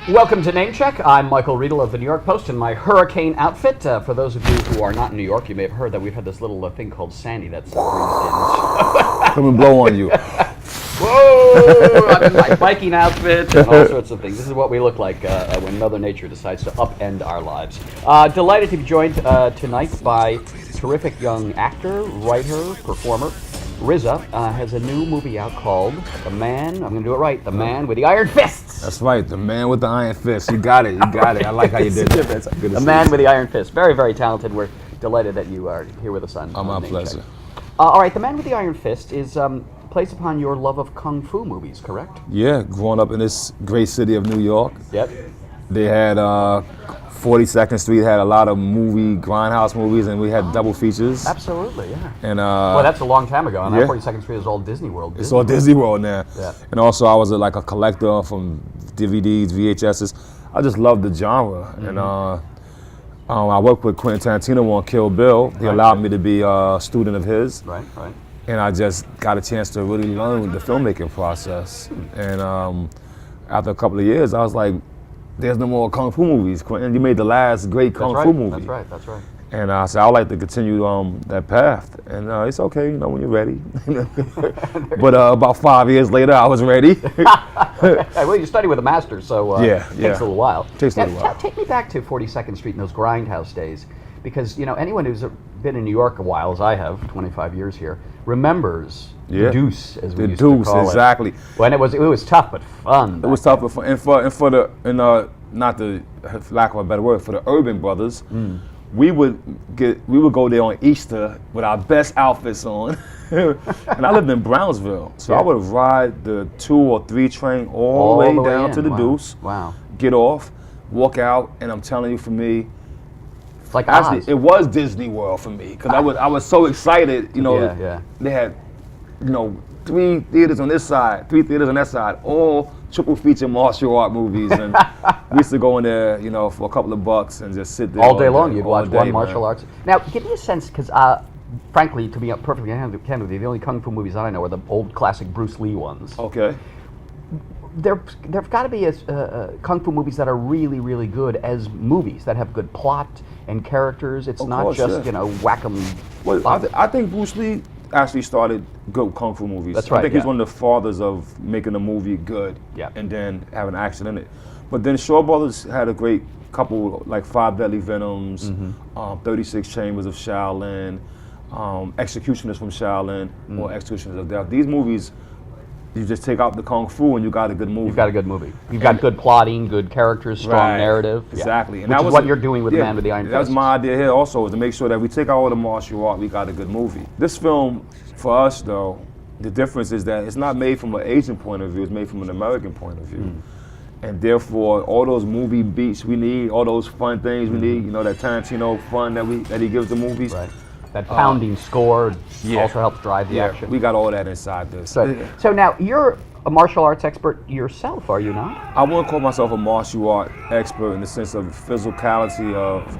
Welcome to Name Check. I'm Michael Riedel of the New York Post in my hurricane outfit. For those of you who are not in New York, you may have heard that we've had this little thing called Sandy that's breezed Come and blow on you. in. Whoa! I'm in my biking outfit and all sorts of things. This is what we look like when Mother Nature decides to upend our lives. Delighted to be joined tonight by terrific young actor, writer, performer. RZA has a new movie out called The Man, I'm going to do it right, The Man with the Iron Fists. That's right, the man with the iron fist. You got it, you got it. I like how you did that. The Man with the Iron Fist. Very, very talented. We're delighted that you are here with us on My Name pleasure. Check. All right, The Man with the Iron Fist is plays upon your love of kung fu movies, correct? Yeah, growing up in this great city of New York, Yep. they had 42nd Street had a lot of grindhouse movies, and we had double features. Absolutely, yeah. And Well, that's a long time ago, and yeah. that 42nd Street is all Disney World. it's all Disney World now. Yeah. And also, I was like a collector from DVDs, VHSs. I just loved the genre. And I worked with Quentin Tarantino on Kill Bill. He allowed me to be a student of his. Right, right. And I just got a chance to really learn the filmmaking process. And after a couple of years, I was like, there's no more kung fu movies, Quentin. You made the last great kung fu movie. That's right, that's right. And I said, I'd like to continue that path. And it's okay, when you're ready. But about 5 years later, I was ready. Well, you study with a master, so it takes a little while. Takes a little while. Take me back to 42nd Street and those grindhouse days, because anyone who's been in New York a while, as I have, 25 years here, remembers the Deuce, as we used to call it. Exactly. When it was tough but fun. It was tough, but fun. And for not the lack of a better word, for the urban brothers, we would go there on Easter with our best outfits on. And I lived in Brownsville, so I would ride the 2 or 3 train all the way down to the Deuce. Wow. Get off, walk out, and I'm telling you, for me, It's like actually, Oz. it was Disney World for me, because I was so excited. They had 3 theaters on this side, 3 theaters on that side, all triple feature martial art movies, and we used to go in there, for a couple of bucks and just sit there all day long. You'd watch one martial man. arts. Now, give me a sense, because frankly, to be perfectly candid with you, the only kung fu movies that I know are the old classic Bruce Lee ones. Okay. There've got to be kung fu movies that are really, really good as movies, that have good plot and characters. It's not just, whack 'em. Well, I think Bruce Lee actually started good kung fu movies. That's right. I think he's one of the fathers of making a movie good and then having action in it. But then Shaw Brothers had a great couple, like 5 Deadly Venoms, 36 Chambers of Shaolin, Executioners from Shaolin, or Executioners of Death. These movies, you just take out the kung fu and you got a good movie. You've got a good movie. You've got good plotting, good characters, strong narrative. Exactly. And which is what you're doing with The Man with the Iron Fist. That was my idea here also, is to make sure that we take out all the martial art, we got a good movie. This film, for us though, the difference is that it's not made from an Asian point of view, it's made from an American point of view. And therefore, all those movie beats we need, all those fun things we need, that Tarantino fun that he gives the movies. Right. That pounding score also helps drive the action. We got all that inside this. So now, you're a martial arts expert yourself, are you not? I wouldn't call myself a martial art expert in the sense of physicality of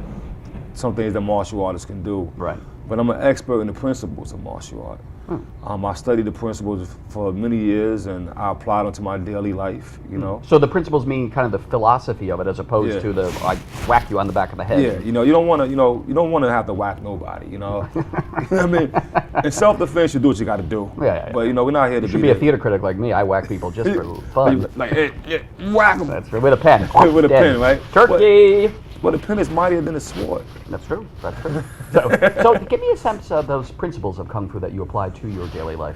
some things that martial artists can do. Right. But I'm an expert in the principles of martial art. I studied the principles for many years, and I applied them to my daily life. So the principles mean kind of the philosophy of it, as opposed to the I whack you on the back of the head. Yeah, you don't want to, you don't want to have to whack nobody. You know what I mean? In self-defense, you do what you got to do. Yeah. But we're not here to should be a theater critic like me. I whack people just for fun. Like, whack them. That's right, with a pen. With a pen, right? Turkey. But a pen is mightier than a sword. That's true. That's true. So give me a sense of those principles of kung fu that you apply to your daily life.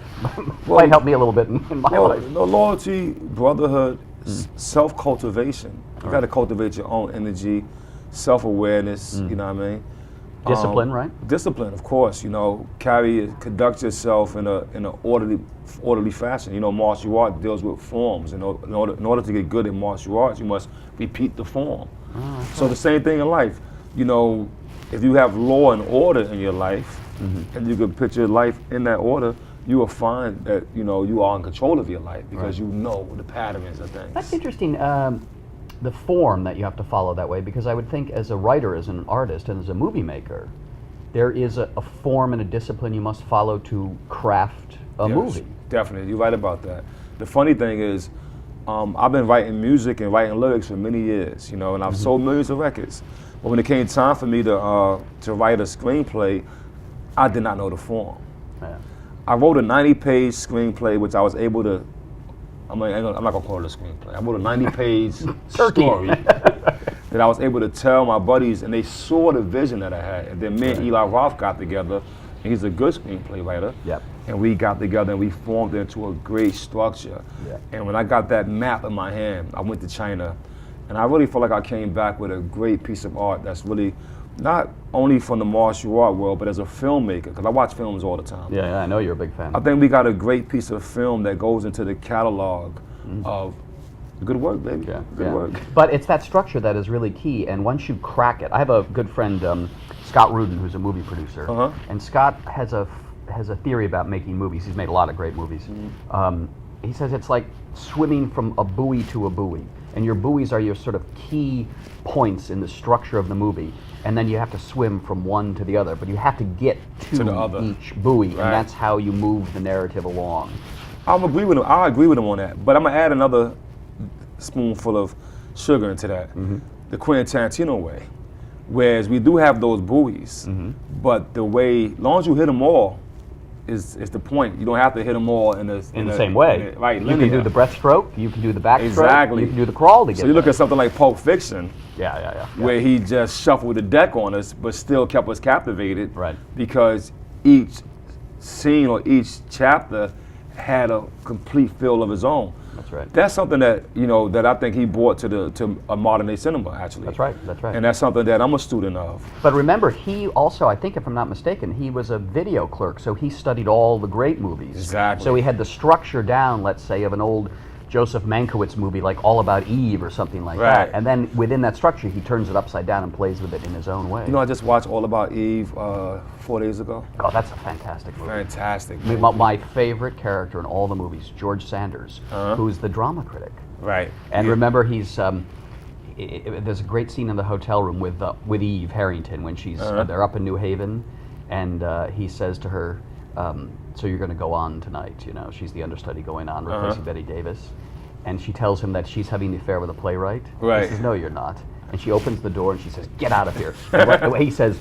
Might help me a little bit in my life. Loyalty, brotherhood, self-cultivation. You got to cultivate your own energy, self-awareness. You know what I mean? Discipline, right? Discipline, of course. Conduct yourself in an orderly fashion. Martial art deals with forms. In order to get good at martial arts, you must repeat the form. So the same thing in life. If you have law and order in your life, and you can put your life in that order, you will find that you are in control of your life because you know the patterns of things. That's interesting. The form that you have to follow that way, because I would think as a writer, as an artist, and as a movie maker, there is a form and a discipline you must follow to craft a movie. Definitely, you're right about that. The funny thing is, I've been writing music and writing lyrics for many years, you know, and I've sold millions of records. But when it came time for me to write a screenplay, I did not know the form. Yeah. I wrote a 90-page screenplay, which I was able to. I'm not gonna call it a screenplay. I wrote a 90-page story that I was able to tell my buddies, and they saw the vision that I had. And then me and Eli Roth got together, and he's a good screenplay writer. Yep. And we got together and we formed it into a great structure. Yeah. And when I got that map in my hand, I went to China, and I really felt like I came back with a great piece of art that's really not only from the martial art world, but as a filmmaker, because I watch films all the time. Yeah, I know you're a big fan. I think we got a great piece of film that goes into the catalog of good work, baby. Yeah, Good work. But it's that structure that is really key, and once you crack it, I have a good friend, Scott Rudin, who's a movie producer, and Scott has a theory about making movies. He's made a lot of great movies. He says it's like swimming from a buoy to a buoy, and your buoys are your sort of key points in the structure of the movie, and then you have to swim from one to the other, but you have to get to the other. each buoy, Right. and that's how you move the narrative along. I agree with him on that, but I'm gonna add another spoonful of sugar into that, the Quentin Tarantino way. Whereas we do have those buoys, but the way, long as you hit them all, is the point. You don't have to hit them all in the same way. Right, You can linear. do the breaststroke, you can do the backstroke, Exactly. you can do the crawl to get So you look there. at something like Pulp Fiction, Yeah. where he just shuffled the deck on us, but still kept us captivated. Right. Because each scene or each chapter had a complete feel of his own. That's right. That's something that that I think he brought to a modern day cinema, actually. That's right. And that's something that I'm a student of. But remember, he also, I think if I'm not mistaken, he was a video clerk, so he studied all the great movies. Exactly. So he had the structure down, let's say, of an old Joseph Mankiewicz movie like All About Eve or something like Right. that. And then within that structure, he turns it upside down and plays with it in his own way. I just watched All About Eve 4 days ago. Oh, that's a fantastic movie. Fantastic. I mean, my favorite character in all the movies, George Sanders, who's the drama critic. Right. And remember, he's there's a great scene in the hotel room with Eve Harrington when she's they're up in New Haven, and he says to her, "So you're going to go on tonight? She's the understudy going on, replacing Betty Davis." And she tells him that she's having the affair with a playwright. Right. He says, "No, you're not." And she opens the door and she says, "Get out of here." And he says,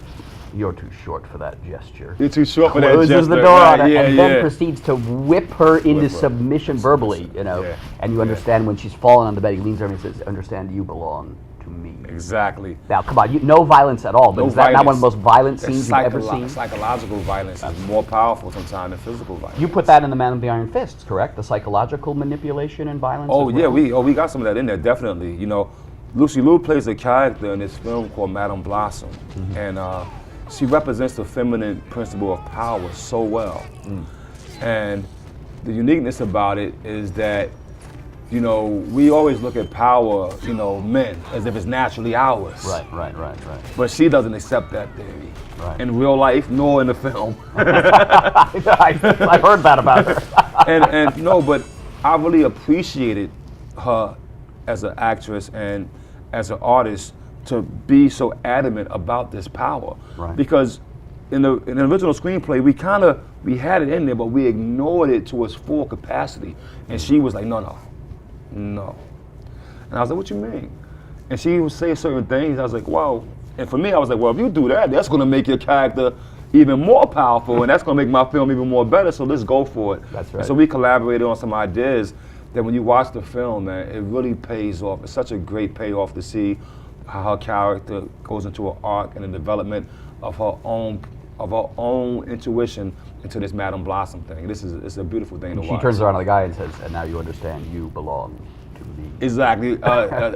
"You're too short for that gesture." You're too short for that Closes gesture. the door Right, on her, yeah, and then yeah. proceeds to whip her into her. submission verbally, Yeah. And you understand when she's fallen on the bed, he leans over and he says, "Understand, you belong to me." Exactly. Now, come on, no violence at all, but is that not one of the most violent scenes you've ever seen? Psychological violence is more powerful sometimes than physical violence. You put that in The Man with the Iron Fists, correct? The psychological manipulation and violence? Oh as yeah, well? we got some of that in there, definitely. Lucy Liu plays a character in this film called Madame Blossom, and she represents the feminine principle of power so well. And the uniqueness about it is that, we always look at power, men, as if it's naturally ours. Right. But she doesn't accept that theory. Right. In real life, nor in the film. I've heard that about her. and but I really appreciated her as an actress and as an artist to be so adamant about this power. Right. Because in the original screenplay, we had it in there, but we ignored it to its full capacity. And she was like, no. And I was like, what you mean? And she would say certain things. I was like, wow. And for me, I was like, well, if you do that, that's going to make your character even more powerful, and that's going to make my film even more better, so let's go for it. That's right. And so we collaborated on some ideas that when you watch the film, man, it really pays off. It's such a great payoff to see how her character goes into an arc and a development of her own intuition into this Madame Blossom thing. It's a beautiful thing to watch. She turns around to the guy and says, "And now you understand, you belong to me." Exactly.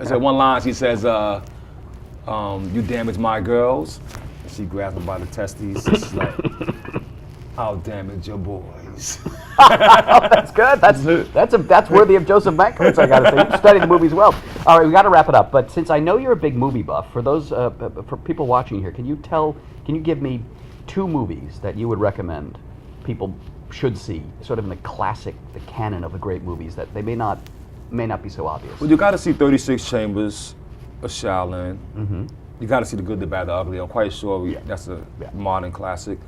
So one line she says, "You damage my girls." And she grabs him by the testes. She's like, "I'll damage your boys." That's good. That's worthy of Joseph Mankiewicz, I gotta say. You study the movies well. All right, we got to wrap it up. But since I know you're a big movie buff, for those for people watching here, can you give me 2 movies that you would recommend people should see, sort of in the canon of the great movies that they may not be so obvious? Well, you got to see 36 Chambers of Shaolin. You got to see The Good, the Bad, the Ugly. I'm quite sure that's a modern classic.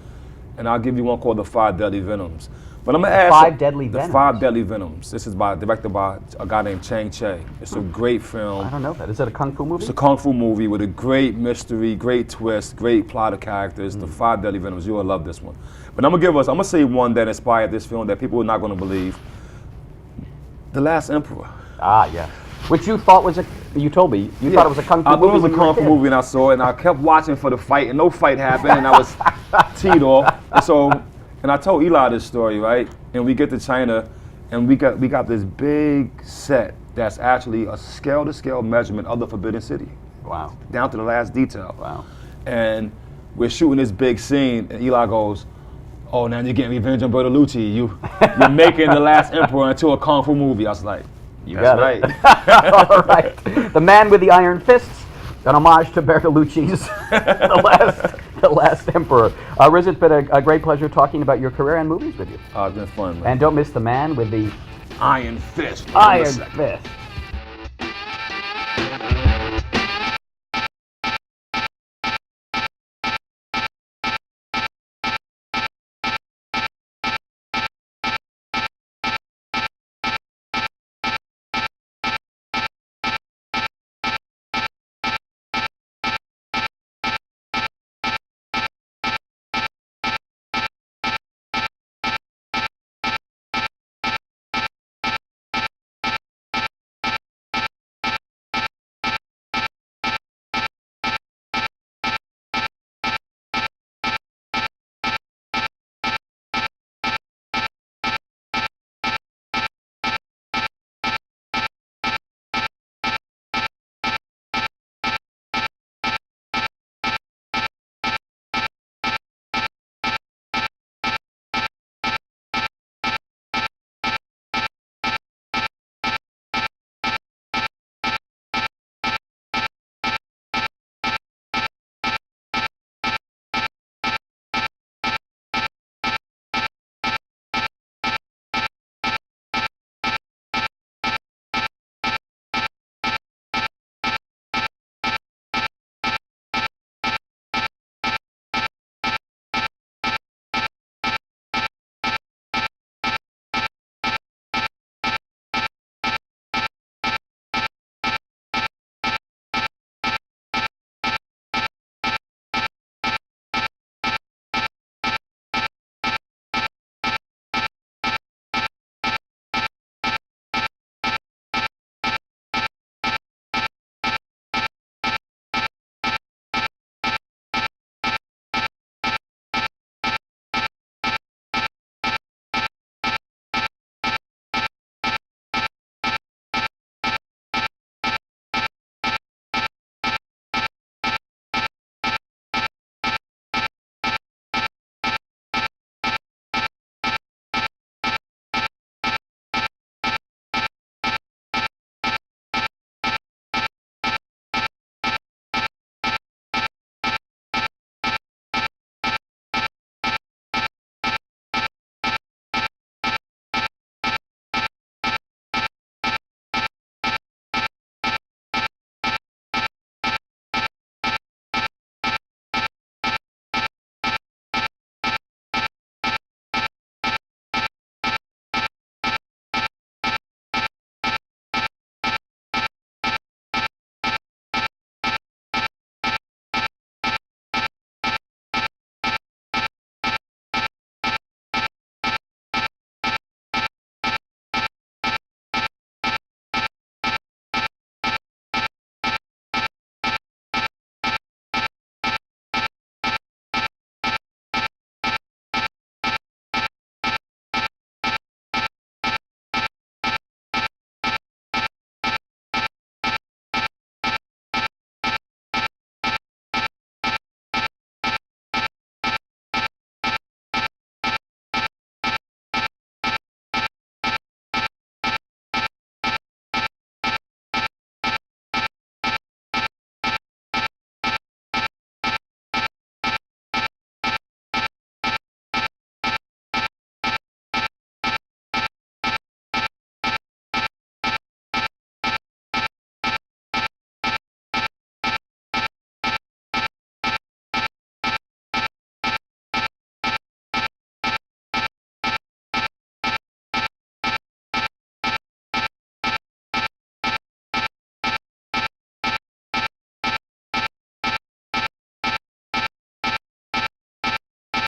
and I'll give you one called The Five Deadly Venoms. But I'm gonna ask Five Deadly The Venoms? Five Deadly Venoms. This is directed by a guy named Chang Che. It's a great film. I don't know that. Is it a kung fu movie? It's a kung fu movie with a great mystery, great twist, great plot of characters. The Five Deadly Venoms. You will love this one. But I'm gonna say one that inspired this film that people are not gonna believe. The Last Emperor. Ah, yeah. Which you thought was you told me, you thought it was a kung fu movie. I thought it was when a you were kung fu kid. movie and I saw it and I kept watching for the fight and no fight happened and I was teed off. And I told Eli this story, right? And we get to China and we got this big set that's actually a scale-to-scale measurement of the Forbidden City. Wow. Down to the last detail. Wow. And we're shooting this big scene and Eli goes, "Oh, now you're getting revenge on Bertolucci. You're making The Last Emperor into a kung fu movie." I was like, You that's got it. right. All right. The Man with the Iron Fists, an homage to Bertolucci's The Last Emperor. RZA, it's been a great pleasure talking about your career and movies with you. It's been fun, man. And don't miss The Man with the Iron Fist. Iron Fist.